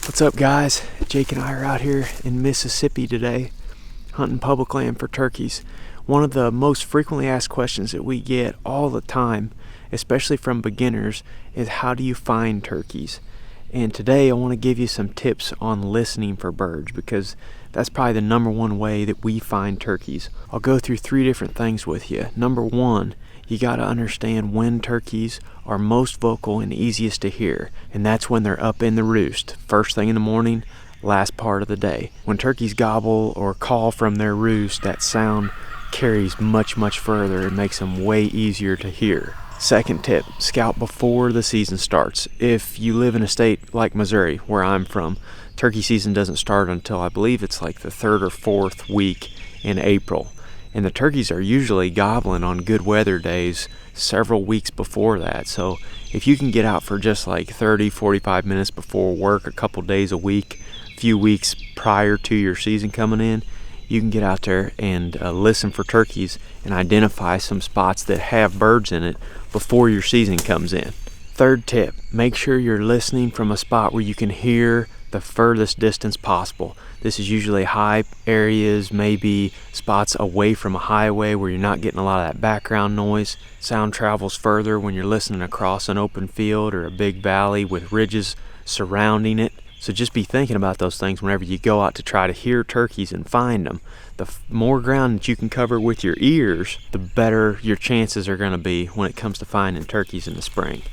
What's up, guys? Jake and I are out here in Mississippi today hunting public land for turkeys. One of the most frequently asked questions that we get all the time, especially from beginners, is how do you find turkeys? And today I want to give you some tips on listening for birds, because that's probably the number one way that we find turkeys. I'll go through 3 different things with you. Number one, you got to understand when turkeys are most vocal and easiest to hear, and that's when they're up in the roost, first thing in the morning, last part of the day. When turkeys gobble or call from their roost, that sound carries much further and makes them way easier to hear. Second tip, scout before the season starts. If you live in a state like Missouri, where I'm from, turkey season doesn't start until I believe it's like the 3rd or 4th week in April. And the turkeys are usually gobbling on good weather days several weeks before that. So if you can get out for just like 30-45 minutes before work, a couple days a week, a few weeks prior to your season coming in, you can get out there and listen for turkeys and identify some spots that have birds in it before your season comes in. Third tip, make sure you're listening from a spot where you can hear the furthest distance possible. This is usually high areas, maybe spots away from a highway where you're not getting a lot of that background noise. Sound travels further when you're listening across an open field or a big valley with ridges surrounding it. So just be thinking about those things whenever you go out to try to hear turkeys and find them. The more ground that you can cover with your ears, the better your chances are going to be when it comes to finding turkeys in the spring.